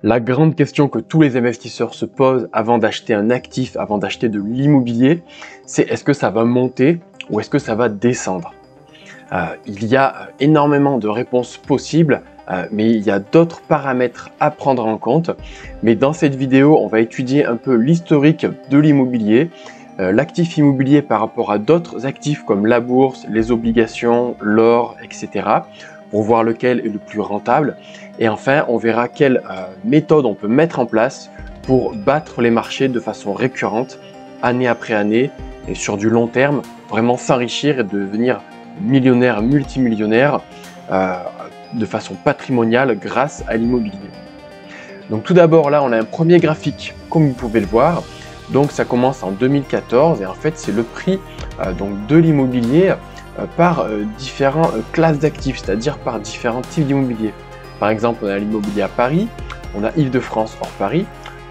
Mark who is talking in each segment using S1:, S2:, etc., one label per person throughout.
S1: La grande question que tous les investisseurs se posent avant d'acheter un actif, avant d'acheter de l'immobilier, c'est est-ce que ça va monter ou est-ce que ça va descendre? Il y a énormément de réponses possibles, mais il y a d'autres paramètres à prendre en compte. Mais dans cette vidéo, on va étudier un peu l'historique de l'immobilier, l'actif immobilier par rapport à d'autres actifs comme la bourse, les obligations, l'or, etc. pour voir lequel est le plus rentable. Et enfin, on verra quelle méthode on peut mettre en place pour battre les marchés de façon récurrente, année après année, et sur du long terme, vraiment s'enrichir et devenir millionnaire, multimillionnaire de façon patrimoniale grâce à l'immobilier. Donc tout d'abord, là, on a un premier graphique, comme vous pouvez le voir. Donc ça commence en 2014 et en fait, c'est le prix donc de l'immobilier par différentes classes d'actifs, c'est-à-dire par différents types d'immobilier. Par exemple, on a l'immobilier à Paris, on a Île-de-France hors Paris,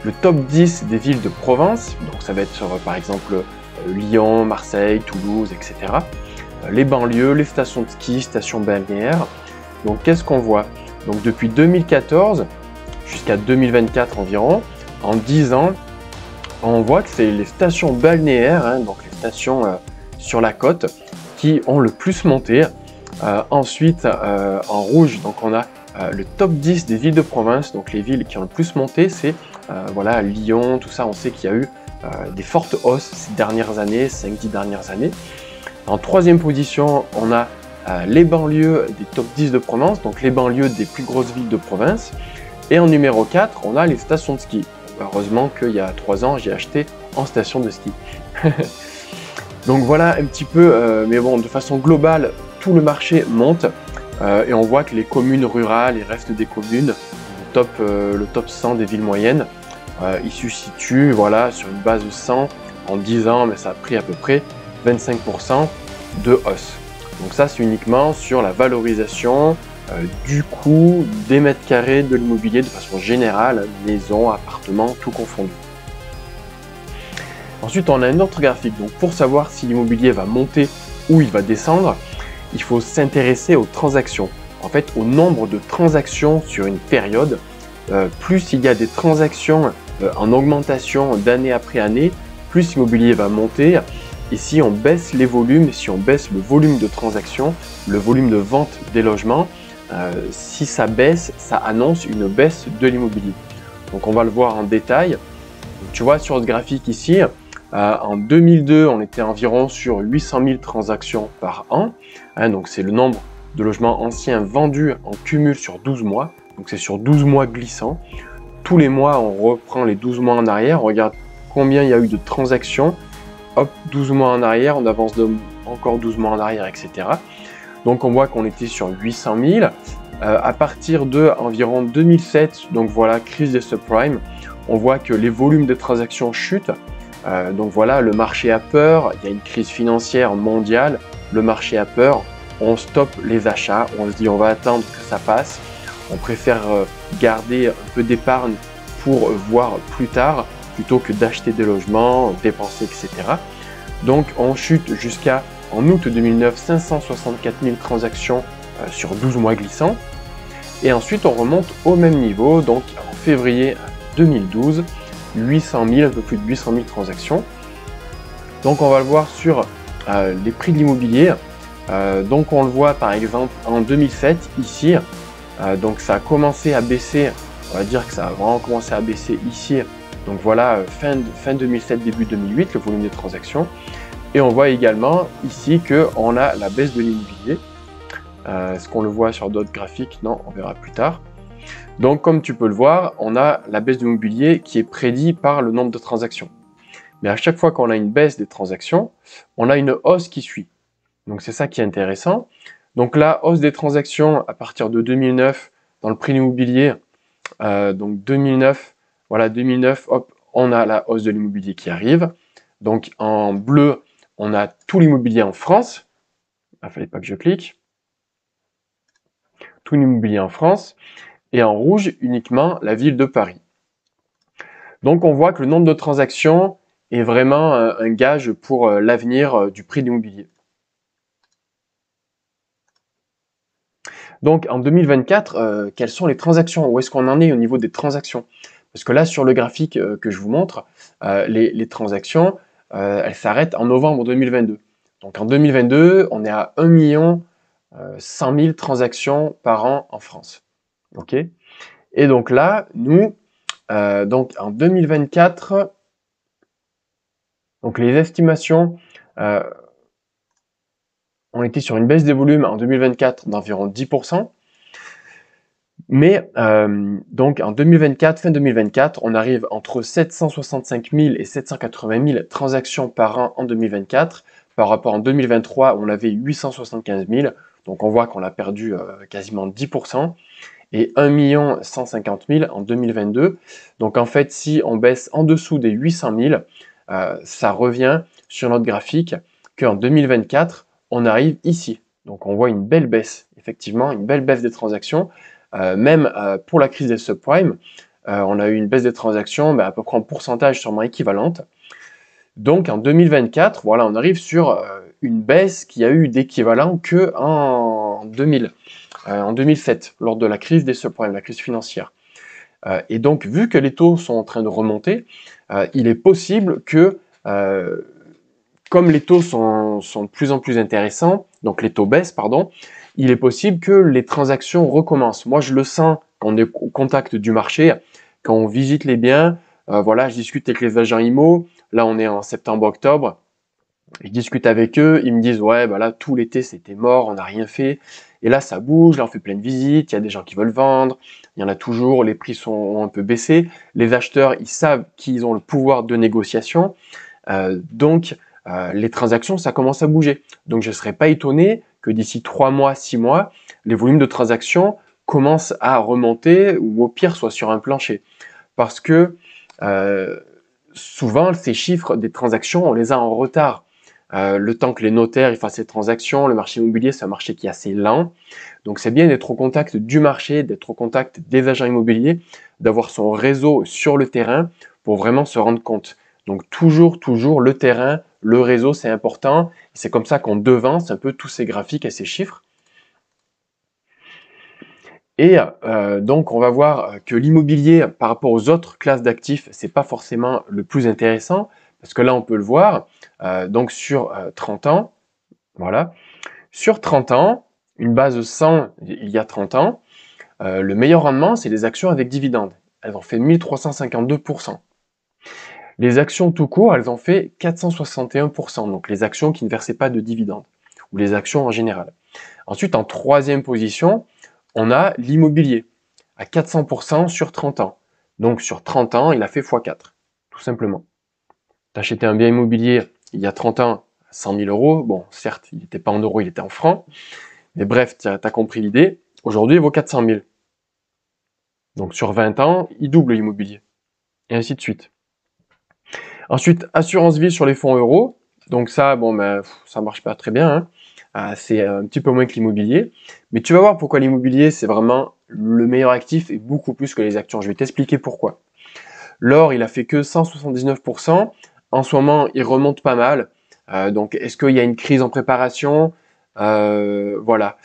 S1: le top 10 des villes de province, donc ça va être sur par exemple Lyon, Marseille, Toulouse, etc. Les banlieues, les stations de ski, stations balnéaires. Donc qu'est-ce qu'on voit? Donc depuis 2014 jusqu'à 2024 environ, en 10 ans, on voit que c'est les stations balnéaires, donc les stations sur la côte, qui ont le plus monté. Ensuite, en rouge, donc on a le top 10 des villes de province, donc les villes qui ont le plus monté, c'est voilà, Lyon, tout ça, on sait qu'il y a eu des fortes hausses ces dernières années, 5-10 dernières années. En troisième position, on a les banlieues des top 10 de province, donc les banlieues des plus grosses villes de province. Et en numéro 4, on a les stations de ski. Heureusement qu'il y a 3 ans, j'ai acheté en station de ski. Donc voilà un petit peu, mais bon, de façon globale, tout le marché monte. Et on voit que les communes rurales et restent des communes, le top 100 des villes moyennes, il se situe voilà, sur une base de 100 en 10 ans, mais ça a pris à peu près 25% de hausse. Donc ça, c'est uniquement sur la valorisation du coût des mètres carrés de l'immobilier de façon générale, maison, appartement, tout confondu. Ensuite, on a un autre graphique. Donc pour savoir si l'immobilier va monter ou il va descendre, il faut s'intéresser aux transactions. En fait, au nombre de transactions sur une période. Plus il y a des transactions en augmentation d'année après année, plus l'immobilier va monter. Et si on baisse les volumes, si on baisse le volume de transactions, le volume de vente des logements, si ça baisse, ça annonce une baisse de l'immobilier. Donc on va le voir en détail. Donc, tu vois sur ce graphique ici, en 2002, on était environ sur 800 000 transactions par an. Donc c'est le nombre de logements anciens vendus en cumul sur 12 mois. Donc c'est sur 12 mois glissants. Tous les mois, on reprend les 12 mois en arrière, on regarde combien il y a eu de transactions. Hop, 12 mois en arrière, on avance encore 12 mois en arrière, etc. Donc on voit qu'on était sur 800 000. À partir de environ 2007, donc voilà, crise des subprimes, on voit que les volumes de transactions chutent. Donc voilà, le marché a peur, il y a une crise financière mondiale, le marché a peur, on stoppe les achats, on se dit on va attendre que ça passe, on préfère garder un peu d'épargne pour voir plus tard, plutôt que d'acheter des logements, dépenser, etc. Donc on chute jusqu'à, en août 2009, 564 000 transactions sur 12 mois glissants. Et ensuite on remonte au même niveau, donc en février 2012, 800 000, un peu plus de 800 000 transactions. Donc on va le voir sur les prix de l'immobilier. Donc on le voit par exemple en 2007, ici, donc ça a commencé à baisser, on va dire que ça a vraiment commencé à baisser ici. Donc voilà, fin 2007, début 2008, le volume des transactions. Et on voit également ici qu'on a la baisse de l'immobilier. Est-ce qu'on le voit sur d'autres graphiques? Non, on verra plus tard. Donc comme tu peux le voir, on a la baisse de l'immobilier qui est prédit par le nombre de transactions. Mais à chaque fois qu'on a une baisse des transactions, on a une hausse qui suit. Donc c'est ça qui est intéressant. Donc la hausse des transactions à partir de 2009 dans le prix de l'immobilier, donc 2009, voilà 2009, hop, on a la hausse de l'immobilier qui arrive. Donc en bleu, on a tout l'immobilier en France. Il ne fallait pas que je clique. Tout l'immobilier en France. Et en rouge, uniquement la ville de Paris. Donc on voit que le nombre de transactions est vraiment un gage pour l'avenir du prix de l'immobilier. Donc en 2024, quelles sont les transactions? Où est-ce qu'on en est au niveau des transactions? Parce que là, sur le graphique que je vous montre, les transactions, elles s'arrêtent en novembre 2022. Donc en 2022, on est à 1 100 000 transactions par an en France. Ok. Et donc là, nous, donc en 2024, donc les estimations, euh, on était sur une baisse des volumes en 2024 d'environ 10%. Mais donc en 2024, fin 2024, on arrive entre 765 000 et 780 000 transactions par an en 2024, par rapport en 2023 où on avait 875 000. Donc on voit qu'on a perdu quasiment 10%, et 1 150 000 en 2022. Donc en fait, si on baisse en dessous des 800 000, ça revient sur notre graphique qu'en 2024, on arrive ici. Donc on voit une belle baisse, effectivement, une belle baisse des transactions. Même pour la crise des subprimes, on a eu une baisse des transactions à peu près en pourcentage sûrement équivalente. Donc en 2024, voilà, on arrive sur une baisse qui a eu d'équivalent que en 2000, en 2007, lors de la crise des subprimes, la crise financière. Et donc, vu que les taux sont en train de remonter, il est possible que, comme les taux sont de plus en plus intéressants, donc les taux baissent, pardon, il est possible que les transactions recommencent. Moi, je le sens quand on est au contact du marché, quand on visite les biens. Voilà, je discute avec les agents IMO. Là, on est en septembre-octobre. Je discute avec eux, ils me disent ouais, bah là tout l'été c'était mort, on n'a rien fait. Et là ça bouge, là on fait plein de visites, il y a des gens qui veulent vendre, il y en a toujours, les prix ont un peu baissé. Les acheteurs, ils savent qu'ils ont le pouvoir de négociation, donc les transactions ça commence à bouger. Donc je ne serais pas étonné que d'ici 3 mois, 6 mois, les volumes de transactions commencent à remonter ou au pire soient sur un plancher. Parce que souvent ces chiffres des transactions on les a en retard. Le temps que les notaires fassent ces transactions, le marché immobilier, c'est un marché qui est assez lent. Donc c'est bien d'être au contact du marché, d'être au contact des agents immobiliers, d'avoir son réseau sur le terrain pour vraiment se rendre compte. Donc toujours le terrain, le réseau, c'est important. C'est comme ça qu'on devance un peu tous ces graphiques et ces chiffres. Et donc, on va voir que l'immobilier, par rapport aux autres classes d'actifs, c'est pas forcément le plus intéressant, parce que là, on peut le voir, donc sur 30 ans, voilà. Sur 30 ans, une base 100 il y a 30 ans, le meilleur rendement, c'est les actions avec dividendes. Elles ont fait 1352%. Les actions tout court, elles ont fait 461%, donc les actions qui ne versaient pas de dividendes, ou les actions en général. Ensuite, en troisième position, on a l'immobilier, à 400% sur 30 ans. Donc sur 30 ans, il a fait x4, tout simplement. Tu achetais un bien immobilier il y a 30 ans à 100 000 euros, bon, certes, il n'était pas en euros, il était en francs, mais bref, tu as compris l'idée. Aujourd'hui, il vaut 400 000. Donc sur 20 ans, il double l'immobilier. Et ainsi de suite. Ensuite, assurance vie sur les fonds euros. Donc ça, bon, ben, ça marche pas très bien. Hein. C'est un petit peu moins que l'immobilier. Mais tu vas voir pourquoi l'immobilier, c'est vraiment le meilleur actif et beaucoup plus que les actions. Je vais t'expliquer pourquoi. L'or, il a fait que 179%. En ce moment, il remonte pas mal. Donc, est-ce qu'il y a une crise en préparation? Voilà.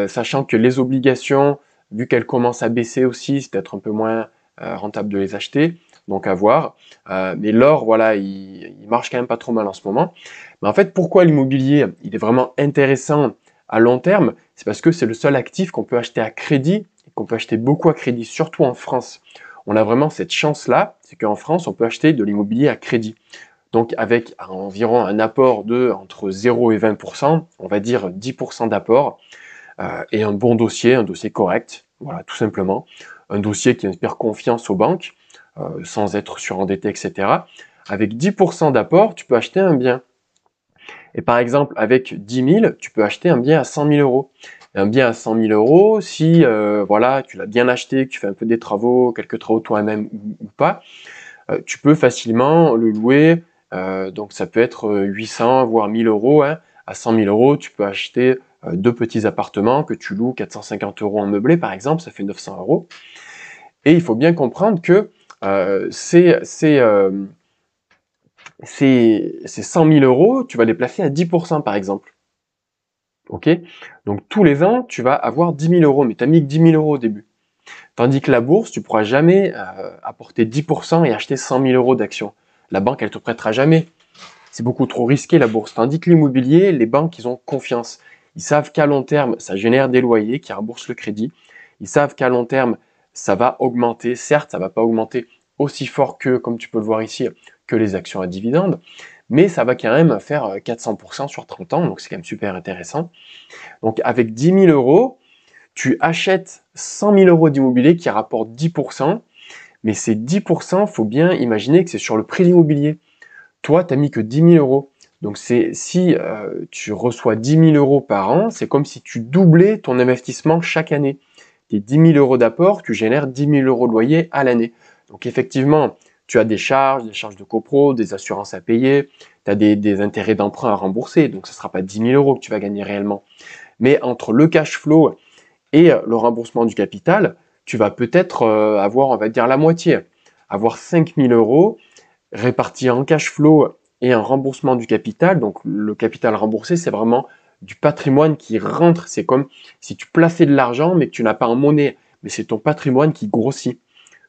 S1: Sachant que les obligations, vu qu'elles commencent à baisser aussi, c'est peut-être un peu moins rentable de les acheter. Donc, à voir. Mais l'or, voilà, il marche quand même pas trop mal en ce moment. Mais en fait, pourquoi l'immobilier, il est vraiment intéressant à long terme? C'est parce que c'est le seul actif qu'on peut acheter à crédit et qu'on peut acheter beaucoup à crédit, surtout en France. On a vraiment cette chance-là, c'est qu'en France, on peut acheter de l'immobilier à crédit. Donc avec environ un apport de entre 0 et 20%, on va dire 10% d'apport, et un bon dossier, un dossier correct, voilà, tout simplement. Un dossier qui inspire confiance aux banques, sans être surendetté, etc. Avec 10% d'apport, tu peux acheter un bien. Et par exemple, avec 10 000, tu peux acheter un bien à 100 000 euros. Un bien à 100 000 euros, si voilà, tu l'as bien acheté, que tu fais un peu des travaux, quelques travaux toi-même ou pas, tu peux facilement le louer. Donc ça peut être 800 voire 1000 euros. Hein. À 100 000 euros, tu peux acheter 2 petits appartements que tu loues 450 euros en meublé, par exemple, ça fait 900 euros. Et il faut bien comprendre que ces 100 000 euros, tu vas les placer à 10% par exemple. Ok? Donc tous les ans, tu vas avoir 10 000 euros, mais tu as mis que 10 000 euros au début. Tandis que la bourse, tu pourras jamais apporter 10% et acheter 100 000 euros d'actions. La banque, elle te prêtera jamais. C'est beaucoup trop risqué la bourse. Tandis que l'immobilier, les banques, ils ont confiance. Ils savent qu'à long terme, ça génère des loyers qui remboursent le crédit. Ils savent qu'à long terme, ça va augmenter. Certes, ça va pas augmenter aussi fort que, comme tu peux le voir ici, que les actions à dividendes, mais ça va quand même faire 400% sur 30 ans, donc c'est quand même super intéressant. Donc avec 10 000 euros, tu achètes 100 000 euros d'immobilier qui rapporte 10%, mais ces 10%, faut bien imaginer que c'est sur le prix de l'immobilier. Toi, tu n'as mis que 10 000 euros. Donc si tu reçois 10 000 euros par an, c'est comme si tu doublais ton investissement chaque année. Tes 10 000 euros d'apport, tu génères 10 000 euros de loyer à l'année. Donc effectivement, tu as des charges de copro, des assurances à payer, tu as des intérêts d'emprunt à rembourser. Donc ce ne sera pas 10 000 euros que tu vas gagner réellement. Mais entre le cash flow et le remboursement du capital, tu vas peut-être avoir, on va dire, la moitié. Avoir 5 000 euros répartis en cash flow et en remboursement du capital. Donc le capital remboursé, c'est vraiment du patrimoine qui rentre. C'est comme si tu plaçais de l'argent, mais que tu n'as pas en monnaie. Mais c'est ton patrimoine qui grossit.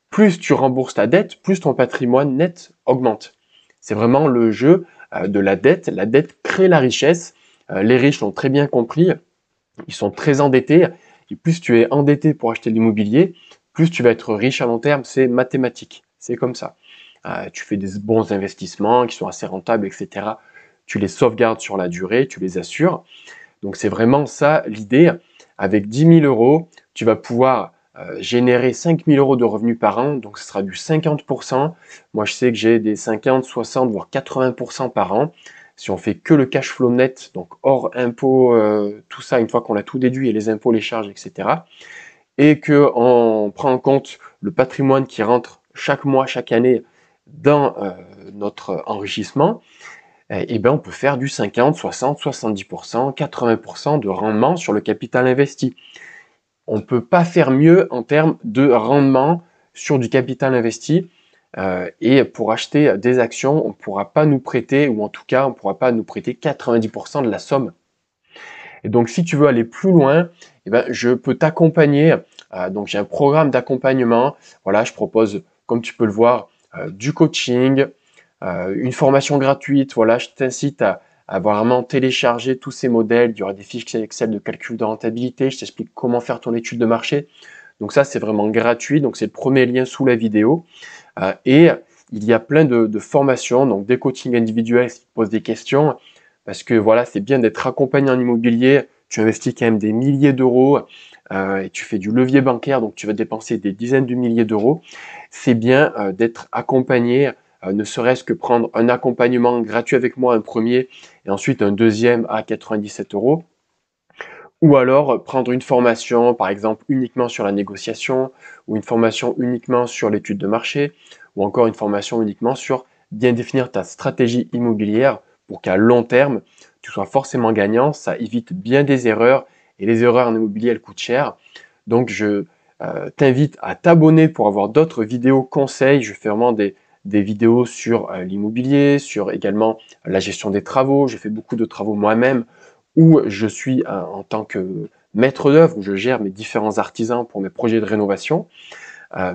S1: Plus tu rembourses ta dette, plus ton patrimoine net augmente. C'est vraiment le jeu de la dette. La dette crée la richesse. Les riches l'ont très bien compris. Ils sont très endettés. Et plus tu es endetté pour acheter de l'immobilier, plus tu vas être riche à long terme. C'est mathématique. C'est comme ça. Tu fais des bons investissements qui sont assez rentables, etc. Tu les sauvegardes sur la durée, tu les assures. Donc c'est vraiment ça l'idée. Avec 10 000 euros, tu vas pouvoir générer 5 000 euros de revenus par an, donc ce sera du 50%. Moi je sais que j'ai des 50, 60, voire 80% par an. Si on fait que le cash flow net, donc hors impôts, tout ça, une fois qu'on a tout déduit, et les impôts, les charges, etc. Et qu'on prend en compte le patrimoine qui rentre chaque mois, chaque année dans notre enrichissement, et ben on peut faire du 50, 60, 70%, 80% de rendement sur le capital investi. On ne peut pas faire mieux en termes de rendement sur du capital investi. Et pour acheter des actions, on ne pourra pas nous prêter, ou en tout cas, on ne pourra pas nous prêter 90% de la somme. Et donc, si tu veux aller plus loin, eh ben, je peux t'accompagner. Donc, j'ai un programme d'accompagnement. Voilà, je propose, comme tu peux le voir, du coaching, une formation gratuite. Voilà, je t'incite à vraiment télécharger tous ces modèles. Il y aura des fichiers Excel de calcul de rentabilité. Je t'explique comment faire ton étude de marché. Donc ça, c'est vraiment gratuit. Donc, c'est le premier lien sous la vidéo. Et il y a plein de formations, donc des coachings individuels qui te posent des questions. Parce que voilà, c'est bien d'être accompagné en immobilier. Tu investis quand même des milliers d'euros et tu fais du levier bancaire, donc tu vas dépenser des dizaines de milliers d'euros. C'est bien d'être accompagné, ne serait-ce que prendre un accompagnement gratuit avec moi, un premier, et ensuite un deuxième à 97 euros. Ou alors prendre une formation, par exemple, uniquement sur la négociation, ou une formation uniquement sur l'étude de marché, ou encore une formation uniquement sur bien définir ta stratégie immobilière pour qu'à long terme, tu sois forcément gagnant. Ça évite bien des erreurs, et les erreurs en immobilier, elles coûtent cher. Donc, je t'invite à t'abonner pour avoir d'autres vidéos conseils. Je fais vraiment des vidéos sur l'immobilier, sur également la gestion des travaux. J'ai fait beaucoup de travaux moi-même, où je suis en tant que maître d'œuvre, où je gère mes différents artisans pour mes projets de rénovation.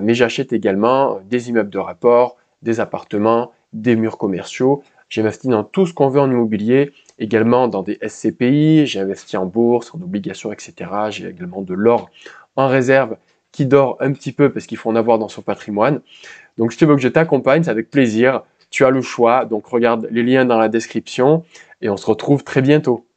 S1: Mais j'achète également des immeubles de rapport, des appartements, des murs commerciaux. J'investis dans tout ce qu'on veut en immobilier, également dans des SCPI, j'ai investi en bourse, en obligations, etc. J'ai également de l'or en réserve qui dort un petit peu parce qu'il faut en avoir dans son patrimoine. Donc si tu veux que je t'accompagne, c'est avec plaisir. Tu as le choix, donc regarde les liens dans la description et on se retrouve très bientôt.